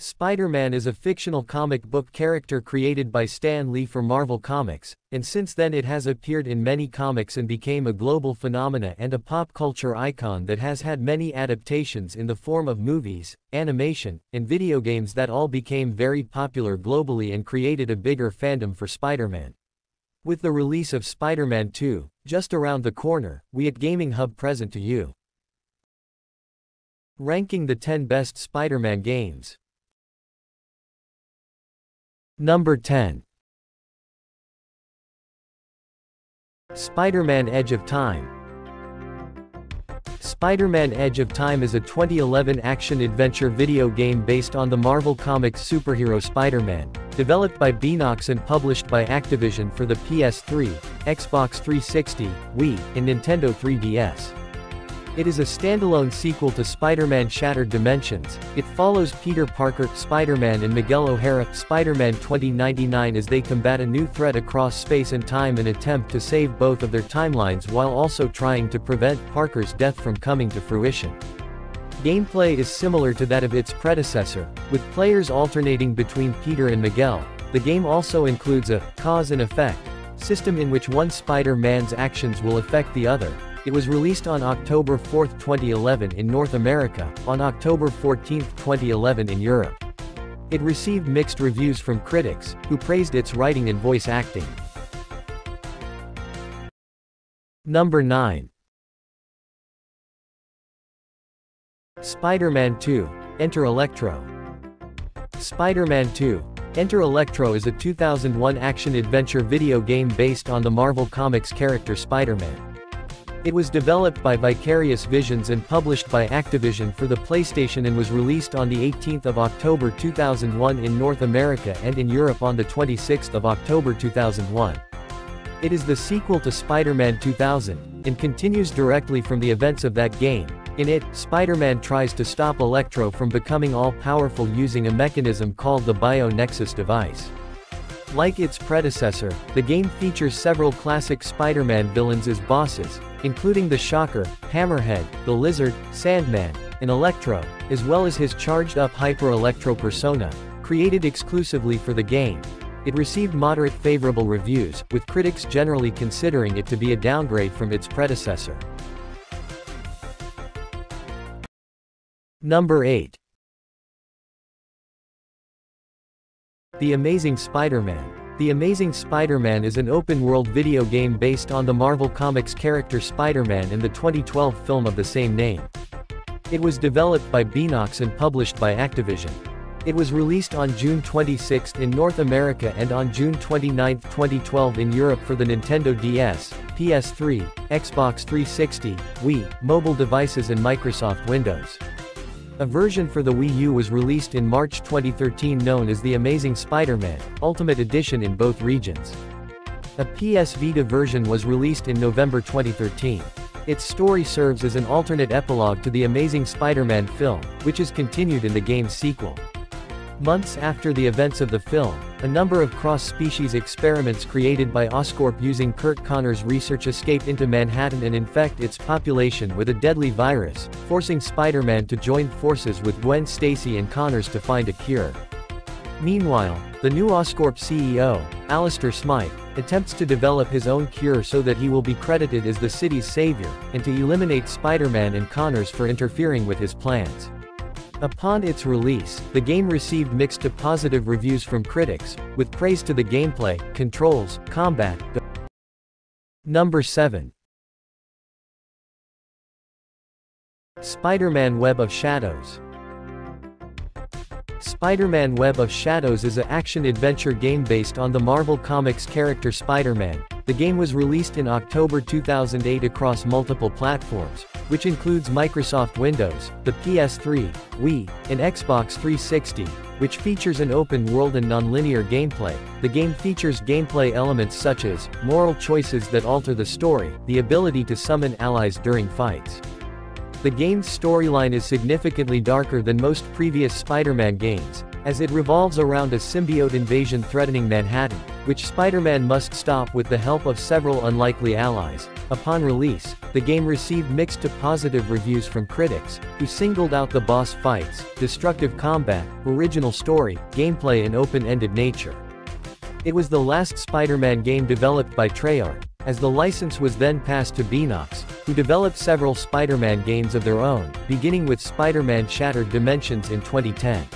Spider-Man is a fictional comic book character created by Stan Lee for Marvel Comics, and since then it has appeared in many comics and became a global phenomena and a pop culture icon that has had many adaptations in the form of movies, animation, and video games that all became very popular globally and created a bigger fandom for Spider-Man. With the release of Spider-Man 2, just around the corner, we at GaminG HuB present to you. Ranking the 10 best Spider-Man games. Number 10. Spider-Man Edge of Time. Spider-Man Edge of Time is a 2011 action-adventure video game based on the Marvel Comics superhero Spider-Man, developed by Beenox and published by Activision for the PS3, Xbox 360, Wii, and Nintendo 3DS. It is a standalone sequel to Spider-Man Shattered Dimensions. It follows Peter Parker, Spider-Man and Miguel O'Hara, Spider-Man 2099 as they combat a new threat across space and time and attempt to save both of their timelines while also trying to prevent Parker's death from coming to fruition. Gameplay is similar to that of its predecessor, with players alternating between Peter and Miguel. The game also includes a cause and effect system in which one Spider-Man's actions will affect the other. It was released on October 4, 2011 in North America, on October 14, 2011 in Europe. It received mixed reviews from critics, who praised its writing and voice acting. Number 9. Spider-Man 2, Enter Electro. Spider-Man 2, Enter Electro is a 2001 action-adventure video game based on the Marvel Comics character Spider-Man. It was developed by Vicarious Visions and published by Activision for the PlayStation and was released on the 18th of October 2001 in North America and in Europe on the 26th of October 2001. It is the sequel to Spider-Man 2000, and continues directly from the events of that game. In it, Spider-Man tries to stop Electro from becoming all-powerful using a mechanism called the Bio-Nexus device. Like its predecessor, the game features several classic Spider-Man villains as bosses, including the Shocker, Hammerhead, the Lizard, Sandman, and Electro, as well as his charged-up Hyper-Electro persona, created exclusively for the game. It received moderate favorable reviews, with critics generally considering it to be a downgrade from its predecessor. Number 8. The Amazing Spider-Man. The Amazing Spider-Man is an open-world video game based on the Marvel Comics character Spider-Man and the 2012 film of the same name. It was developed by Beenox and published by Activision. It was released on June 26 in North America and on June 29, 2012 in Europe for the Nintendo DS, PS3, Xbox 360, Wii, mobile devices and Microsoft Windows. A version for the Wii U was released in March 2013 known as The Amazing Spider-Man Ultimate Edition in both regions. A PS Vita version was released in November 2013. Its story serves as an alternate epilogue to the Amazing Spider-Man film, which is continued in the game's sequel. Months after the events of the film, a number of cross-species experiments created by Oscorp using Kurt Connor's research escape into Manhattan and infect its population with a deadly virus, forcing Spider-Man to join forces with Gwen Stacy and Connors to find a cure. Meanwhile, the new Oscorp CEO, Alistair Smythe, attempts to develop his own cure so that he will be credited as the city's savior, and to eliminate Spider-Man and Connors for interfering with his plans. Upon its release, the game received mixed to positive reviews from critics, with praise to the gameplay, controls, combat. Number 7. Spider-Man Web of Shadows. Spider-Man Web of Shadows is an action-adventure game based on the Marvel Comics character Spider-Man. The game was released in October 2008 across multiple platforms, which includes Microsoft Windows, the PS3, Wii, and Xbox 360, which features an open world and non-linear gameplay. The game features gameplay elements such as moral choices that alter the story, the ability to summon allies during fights. The game's storyline is significantly darker than most previous Spider-Man games, as it revolves around a symbiote invasion threatening Manhattan, which Spider-Man must stop with the help of several unlikely allies. Upon release, the game received mixed to positive reviews from critics, who singled out the boss fights, destructive combat, original story, gameplay and open-ended nature. It was the last Spider-Man game developed by Treyarch, as the license was then passed to Beenox, who developed several Spider-Man games of their own, beginning with Spider-Man Shattered Dimensions in 2010.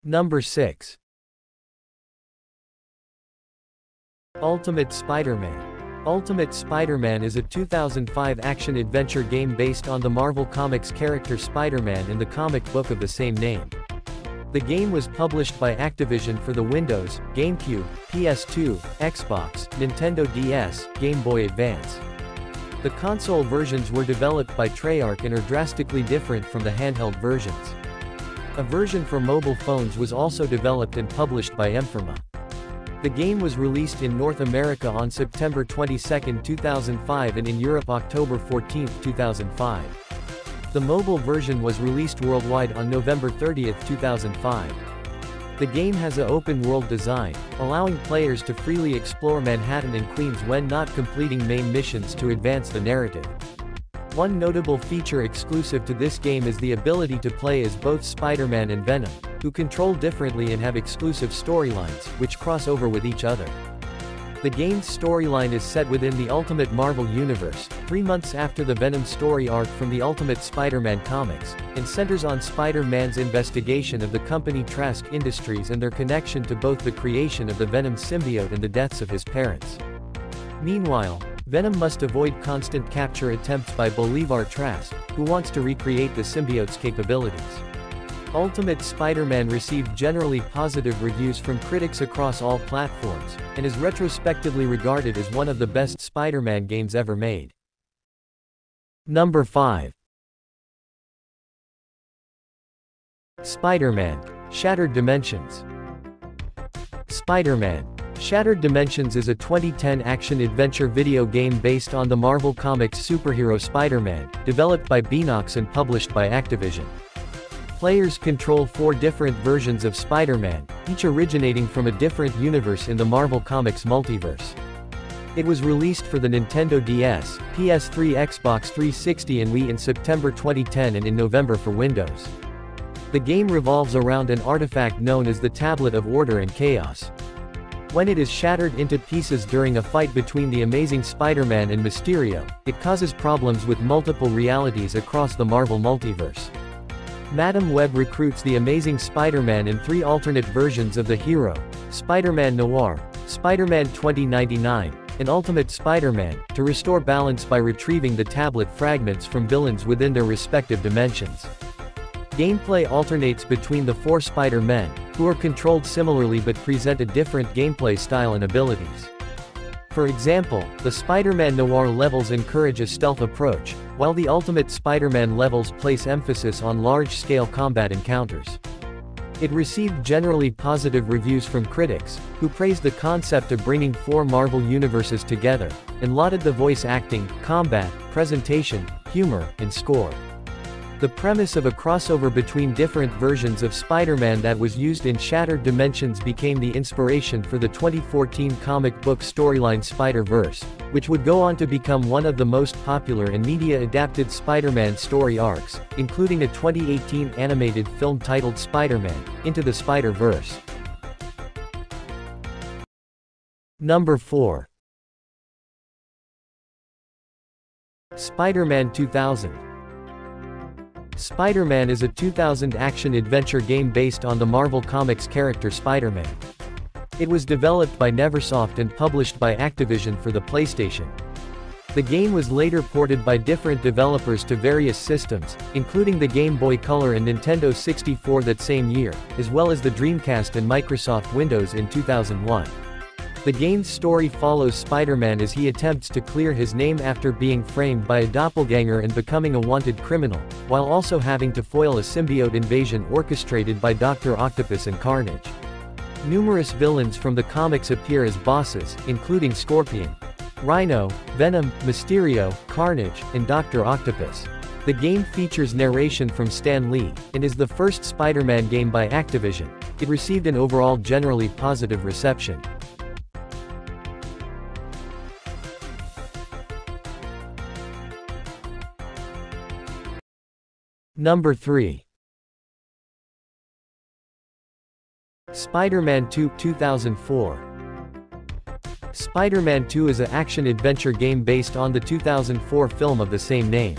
Number 6. Ultimate Spider-Man. Ultimate Spider-Man is a 2005 action-adventure game based on the Marvel Comics character Spider-Man in the comic book of the same name. The game was published by Activision for the Windows, GameCube, PS2, Xbox, Nintendo DS, Game Boy Advance. The console versions were developed by Treyarch and are drastically different from the handheld versions. A version for mobile phones was also developed and published by Emfirma. The game was released in North America on September 22, 2005 and in Europe October 14, 2005. The mobile version was released worldwide on November 30, 2005. The game has an open-world design, allowing players to freely explore Manhattan and Queens when not completing main missions to advance the narrative. One notable feature exclusive to this game is the ability to play as both Spider-Man and Venom, who control differently and have exclusive storylines, which cross over with each other. The game's storyline is set within the Ultimate Marvel Universe, 3 months after the Venom story arc from the Ultimate Spider-Man comics, and centers on Spider-Man's investigation of the company Trask Industries and their connection to both the creation of the Venom symbiote and the deaths of his parents. Meanwhile, Venom must avoid constant capture attempts by Bolivar Trask, who wants to recreate the symbiote's capabilities. Ultimate Spider-Man received generally positive reviews from critics across all platforms, and is retrospectively regarded as one of the best Spider-Man games ever made. Number 5. Spider-Man: Shattered Dimensions. Spider-Man: Shattered Dimensions is a 2010 action-adventure video game based on the Marvel Comics superhero Spider-Man, developed by Beenox and published by Activision. Players control 4 different versions of Spider-Man, each originating from a different universe in the Marvel Comics multiverse. It was released for the Nintendo DS, PS3, Xbox 360 and Wii in September 2010 and in November for Windows. The game revolves around an artifact known as the Tablet of Order and Chaos. When it is shattered into pieces during a fight between the Amazing Spider-Man and Mysterio, it causes problems with multiple realities across the Marvel multiverse. Madam Web recruits the Amazing Spider-Man in 3 alternate versions of the hero: Spider-Man Noir, Spider-Man 2099, and Ultimate Spider-Man, to restore balance by retrieving the tablet fragments from villains within their respective dimensions. Gameplay alternates between the 4 Spider-Men, who are controlled similarly but present a different gameplay style and abilities. For example, the Spider-Man Noir levels encourage a stealth approach, while the Ultimate Spider-Man levels place emphasis on large-scale combat encounters. It received generally positive reviews from critics, who praised the concept of bringing 4 Marvel universes together, and lauded the voice acting, combat, presentation, humor, and score. The premise of a crossover between different versions of Spider-Man that was used in Shattered Dimensions became the inspiration for the 2014 comic book storyline Spider-Verse, which would go on to become one of the most popular and media-adapted Spider-Man story arcs, including a 2018 animated film titled Spider-Man: Into the Spider-Verse. Number 4. Spider-Man 2000. Spider-Man is a 2000 action-adventure game based on the Marvel Comics character Spider-Man. It was developed by Neversoft and published by Activision for the PlayStation. The game was later ported by different developers to various systems, including the Game Boy Color and Nintendo 64 that same year, as well as the Dreamcast and Microsoft Windows in 2001. The game's story follows Spider-Man as he attempts to clear his name after being framed by a doppelganger and becoming a wanted criminal, while also having to foil a symbiote invasion orchestrated by Dr. Octopus and Carnage. Numerous villains from the comics appear as bosses, including Scorpion, Rhino, Venom, Mysterio, Carnage, and Dr. Octopus. The game features narration from Stan Lee, and is the first Spider-Man game by Activision. It received an overall generally positive reception. Number 3. Spider-Man 2, 2004. Spider-Man 2 is an action-adventure game based on the 2004 film of the same name.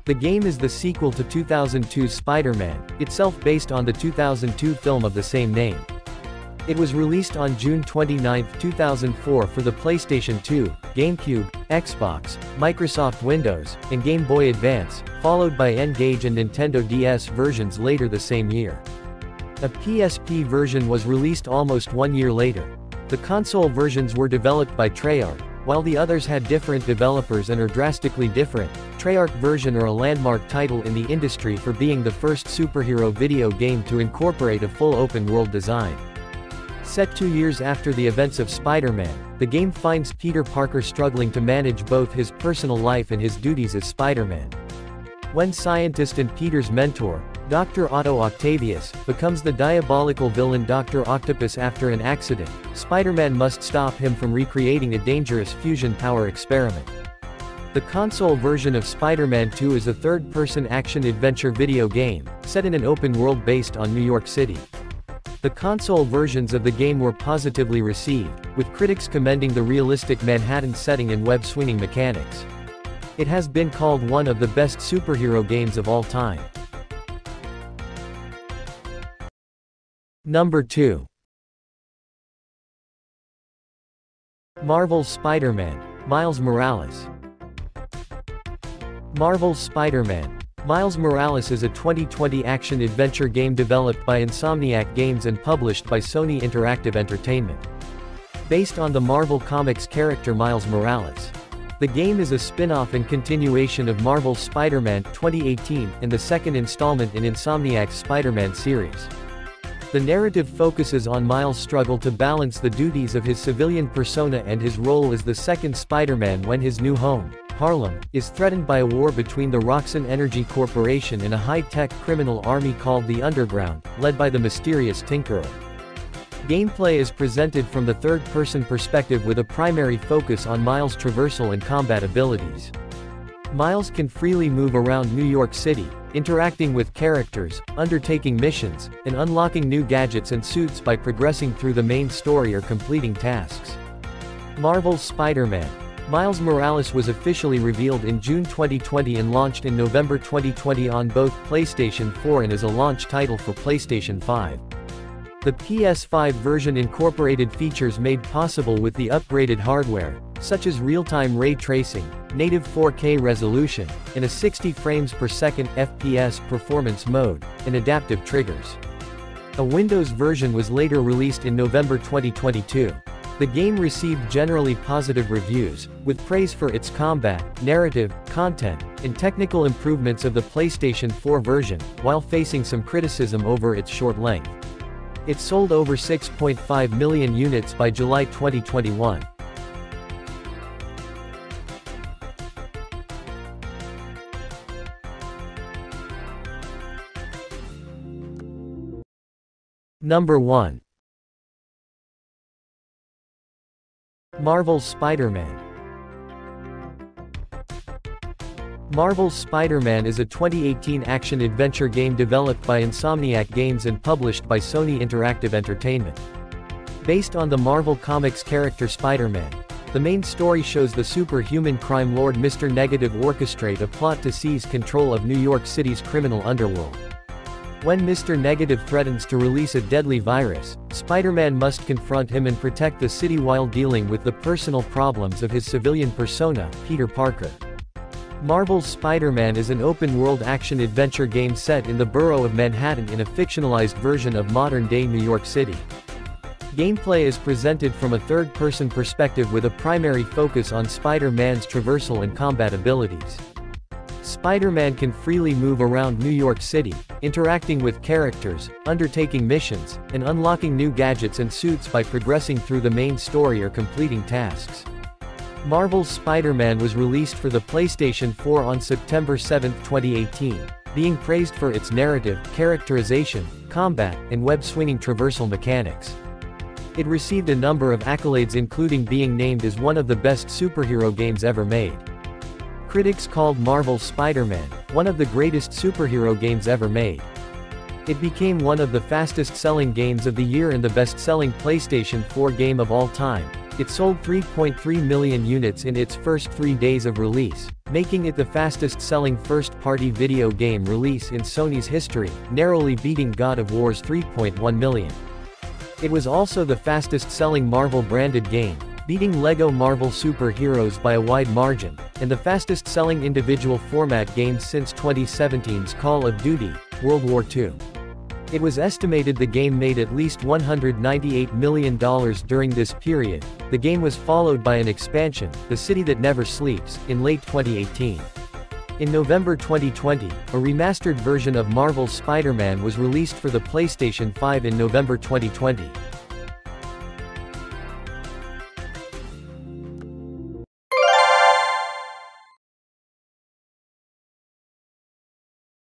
The game is the sequel to 2002's Spider-Man, itself based on the 2002 film of the same name. It was released on June 29, 2004 for the PlayStation 2, GameCube, Xbox, Microsoft Windows, and Game Boy Advance, followed by N-Gage and Nintendo DS versions later the same year. A PSP version was released almost 1 year later. The console versions were developed by Treyarch, while the others had different developers and are drastically different. Treyarch version are a landmark title in the industry for being the first superhero video game to incorporate a full open-world design. Set 2 years after the events of Spider-Man, the game finds Peter Parker struggling to manage both his personal life and his duties as Spider-Man. When scientist and Peter's mentor, Dr. Otto Octavius, becomes the diabolical villain Dr. Octopus after an accident, Spider-Man must stop him from recreating a dangerous fusion power experiment. The console version of Spider-Man 2 is a third-person action-adventure video game, set in an open world based on New York City. The console versions of the game were positively received, with critics commending the realistic Manhattan setting and web-swinging mechanics. It has been called one of the best superhero games of all time. Number 2. Marvel's Spider-Man, Miles Morales. Marvel's Spider-Man, Miles Morales is a 2020 action-adventure game developed by Insomniac Games and published by Sony Interactive Entertainment. Based on the Marvel Comics character Miles Morales. The game is a spin-off and continuation of Marvel's Spider-Man 2018 and the second installment in Insomniac's Spider-Man series. The narrative focuses on Miles' struggle to balance the duties of his civilian persona and his role as the second Spider-Man when his new home, Harlem, is threatened by a war between the Roxxon Energy Corporation and a high-tech criminal army called the Underground, led by the mysterious Tinkerer. Gameplay is presented from the third-person perspective with a primary focus on Miles' traversal and combat abilities. Miles can freely move around New York City, interacting with characters, undertaking missions, and unlocking new gadgets and suits by progressing through the main story or completing tasks. Marvel's Spider-Man, Miles Morales was officially revealed in June 2020 and launched in November 2020 on both PlayStation 4 and as a launch title for PlayStation 5. The PS5 version incorporated features made possible with the upgraded hardware, such as real-time ray tracing, native 4K resolution, and a 60 frames per second FPS performance mode, and adaptive triggers. A Windows version was later released in November 2022. The game received generally positive reviews, with praise for its combat, narrative, content, and technical improvements of the PlayStation 4 version, while facing some criticism over its short length. It sold over 6.5 million units by July 2021. Number 1. Marvel's Spider-Man. Marvel's Spider-Man is a 2018 action-adventure game developed by Insomniac Games and published by Sony Interactive Entertainment. Based on the Marvel Comics character Spider-Man, the main story shows the superhuman crime lord Mr. Negative orchestrate a plot to seize control of New York City's criminal underworld. When Mr. Negative threatens to release a deadly virus, Spider-Man must confront him and protect the city while dealing with the personal problems of his civilian persona, Peter Parker. Marvel's Spider-Man is an open-world action-adventure game set in the borough of Manhattan in a fictionalized version of modern-day New York City. Gameplay is presented from a third-person perspective with a primary focus on Spider-Man's traversal and combat abilities. Spider-Man can freely move around New York City, interacting with characters, undertaking missions, and unlocking new gadgets and suits by progressing through the main story or completing tasks. Marvel's Spider-Man was released for the PlayStation 4 on September 7, 2018, being praised for its narrative, characterization, combat, and web-swinging traversal mechanics. It received a number of accolades, including being named as one of the best superhero games ever made. Critics called Marvel's Spider-Man one of the greatest superhero games ever made. It became one of the fastest-selling games of the year and the best-selling PlayStation 4 game of all time. It sold 3.3 million units in its first 3 days of release, making it the fastest-selling first-party video game release in Sony's history, narrowly beating God of War's 3.1 million. It was also the fastest-selling Marvel-branded game, beating LEGO Marvel Super Heroes by a wide margin, and the fastest-selling individual format game since 2017's Call of Duty: World War II. It was estimated the game made at least $198 million during this period. The game was followed by an expansion, The City That Never Sleeps, in late 2018. In November 2020, a remastered version of Marvel's Spider-Man was released for the PlayStation 5 in November 2020.